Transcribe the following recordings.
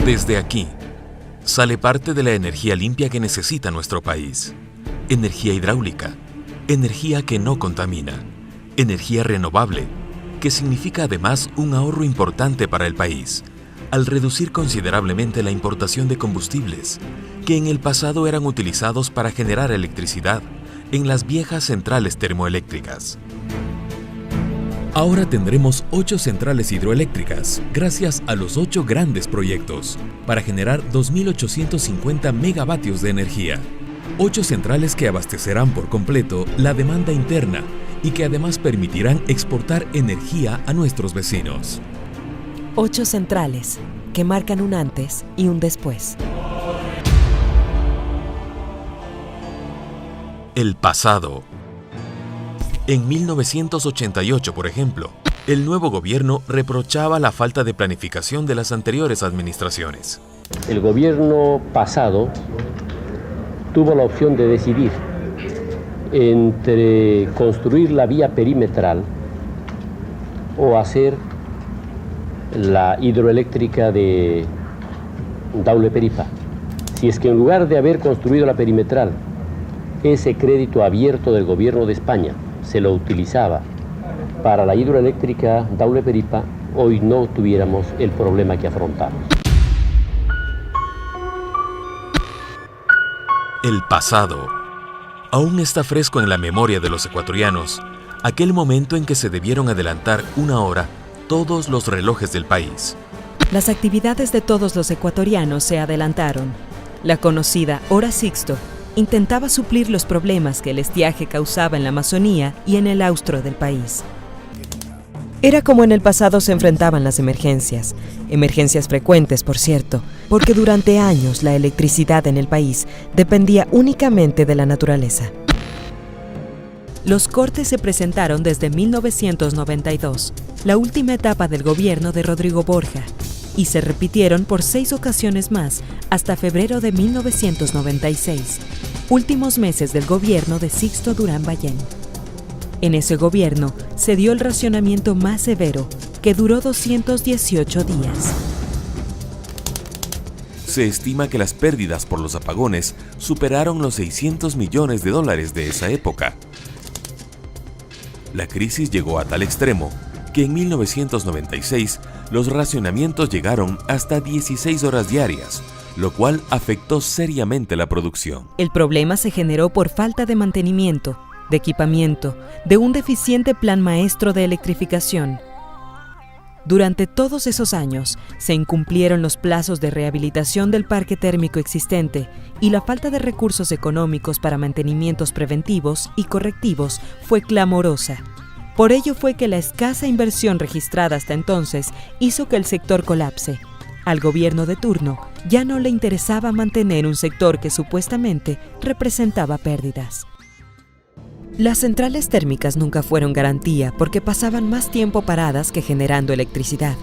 Desde aquí, sale parte de la energía limpia que necesita nuestro país. Energía hidráulica, energía que no contamina, energía renovable, que significa además un ahorro importante para el país, al reducir considerablemente la importación de combustibles, que en el pasado eran utilizados para generar electricidad en las viejas centrales termoeléctricas. Ahora tendremos 8 centrales hidroeléctricas, gracias a los 8 grandes proyectos, para generar 2.850 megavatios de energía. 8 centrales que abastecerán por completo la demanda interna y que además permitirán exportar energía a nuestros vecinos. 8 centrales que marcan un antes y un después. El pasado. En 1988, por ejemplo, el nuevo gobierno reprochaba la falta de planificación de las anteriores administraciones. El gobierno pasado tuvo la opción de decidir entre construir la vía perimetral o hacer la hidroeléctrica de Daule Peripa. Si es que en lugar de haber construido la perimetral, ese crédito abierto del gobierno de España se lo utilizaba para la hidroeléctrica Daule Peripa, hoy no tuviéramos el problema que afrontamos. El pasado. Aún está fresco en la memoria de los ecuatorianos aquel momento en que se debieron adelantar 1 hora todos los relojes del país. Las actividades de todos los ecuatorianos se adelantaron. La conocida Hora Sixto intentaba suplir los problemas que el estiaje causaba en la Amazonía y en el austro del país. Era como en el pasado se enfrentaban las emergencias frecuentes, por cierto, porque durante años la electricidad en el país dependía únicamente de la naturaleza. Los cortes se presentaron desde 1992, la última etapa del gobierno de Rodrigo Borja, y se repitieron por 6 ocasiones más hasta febrero de 1996, últimos meses del gobierno de Sixto Durán Ballén. En ese gobierno se dio el racionamiento más severo, que duró 218 días. Se estima que las pérdidas por los apagones superaron los $600 millones de esa época. La crisis llegó a tal extremo que en 1996 los racionamientos llegaron hasta 16 horas diarias, lo cual afectó seriamente la producción. El problema se generó por falta de mantenimiento, de equipamiento, de un deficiente plan maestro de electrificación. Durante todos esos años se incumplieron los plazos de rehabilitación del parque térmico existente y la falta de recursos económicos para mantenimientos preventivos y correctivos fue clamorosa. Por ello fue que la escasa inversión registrada hasta entonces hizo que el sector colapse. Al gobierno de turno ya no le interesaba mantener un sector que supuestamente representaba pérdidas. Las centrales térmicas nunca fueron garantía porque pasaban más tiempo paradas que generando electricidad.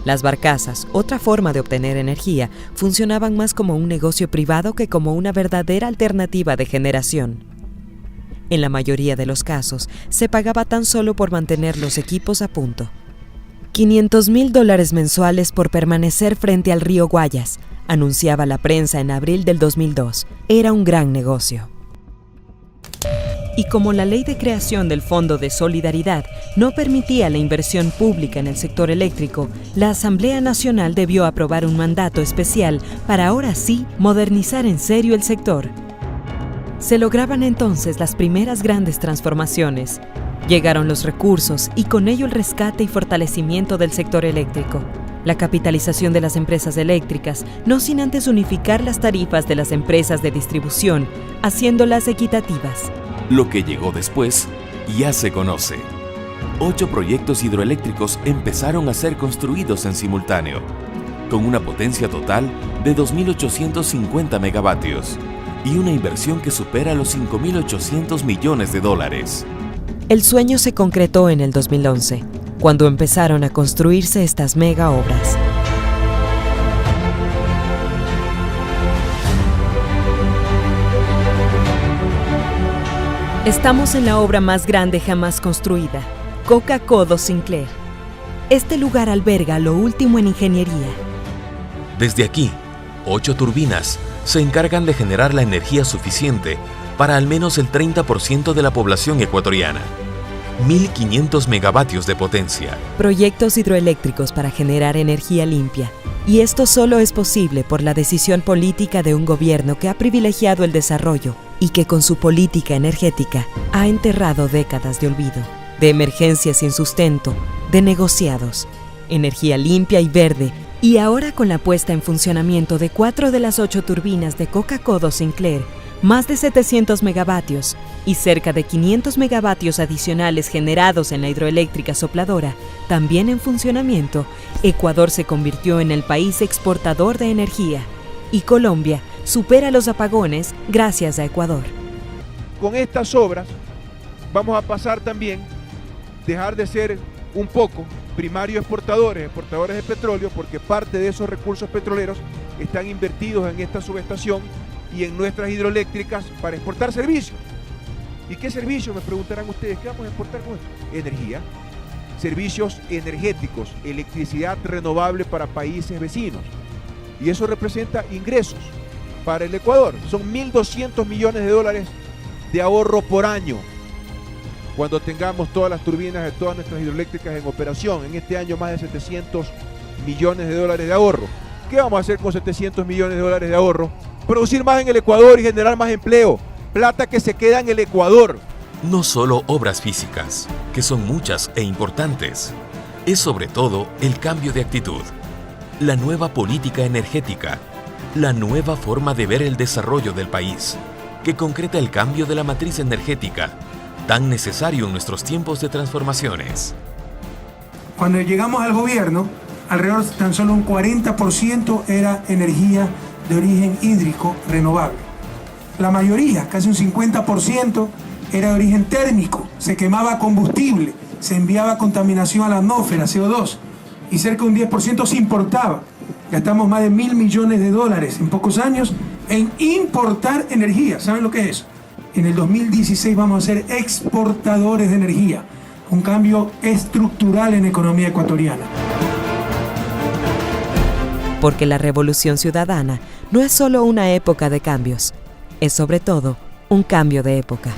Las barcazas, otra forma de obtener energía, funcionaban más como un negocio privado que como una verdadera alternativa de generación. En la mayoría de los casos, se pagaba tan solo por mantener los equipos a punto. $500,000 mensuales por permanecer frente al río Guayas, anunciaba la prensa en abril del 2002. Era un gran negocio. Y como la ley de creación del Fondo de Solidaridad no permitía la inversión pública en el sector eléctrico, la Asamblea Nacional debió aprobar un mandato especial para ahora sí modernizar en serio el sector. Se lograban entonces las primeras grandes transformaciones. Llegaron los recursos y con ello el rescate y fortalecimiento del sector eléctrico. La capitalización de las empresas eléctricas, no sin antes unificar las tarifas de las empresas de distribución, haciéndolas equitativas. Lo que llegó después ya se conoce. 8 proyectos hidroeléctricos empezaron a ser construidos en simultáneo, con una potencia total de 2.850 megavatios y una inversión que supera los $5.800 millones. El sueño se concretó en el 2011, cuando empezaron a construirse estas mega obras. Estamos en la obra más grande jamás construida, Coca-Codo Sinclair. Este lugar alberga lo último en ingeniería. Desde aquí, 8 turbinas se encargan de generar la energía suficiente para al menos el 30% de la población ecuatoriana. 1.500 megavatios de potencia. Proyectos hidroeléctricos para generar energía limpia. Y esto solo es posible por la decisión política de un gobierno que ha privilegiado el desarrollo y que con su política energética ha enterrado décadas de olvido, de emergencias sin sustento, de negociados, energía limpia y verde, y ahora con la puesta en funcionamiento de 4 de las 8 turbinas de Coca-Cola Sinclair, más de 700 megavatios y cerca de 500 megavatios adicionales generados en la hidroeléctrica sopladora, también en funcionamiento, Ecuador se convirtió en el país exportador de energía y Colombia supera los apagones gracias a Ecuador. Con estas obras vamos a pasar también, dejar de ser un poco primarios exportadores de petróleo, porque parte de esos recursos petroleros están invertidos en esta subestación y en nuestras hidroeléctricas para exportar servicios. ¿Y qué servicios? Me preguntarán ustedes. ¿Qué vamos a exportar con esto? Energía, servicios energéticos, electricidad renovable para países vecinos. Y eso representa ingresos para el Ecuador. Son 1.200 millones de dólares de ahorro por año cuando tengamos todas las turbinas de todas nuestras hidroeléctricas en operación. En este año más de 700 millones de dólares de ahorro. ¿Qué vamos a hacer con 700 millones de dólares de ahorro? Producir más en el Ecuador y generar más empleo. Plata que se queda en el Ecuador. No solo obras físicas, que son muchas e importantes. Es sobre todo el cambio de actitud, la nueva política energética, la nueva forma de ver el desarrollo del país, que concreta el cambio de la matriz energética, tan necesario en nuestros tiempos de transformaciones. Cuando llegamos al gobierno, alrededor tan solo un 40% era energía de origen hídrico renovable. La mayoría, casi un 50%, era de origen térmico, se quemaba combustible, se enviaba contaminación a la atmósfera, CO2, y cerca de un 10% se importaba. Gastamos más de 1.000 millones de dólares en pocos años en importar energía. ¿Saben lo que es eso? En el 2016 vamos a ser exportadores de energía, un cambio estructural en la economía ecuatoriana. Porque la Revolución Ciudadana no es solo una época de cambios, es sobre todo un cambio de época.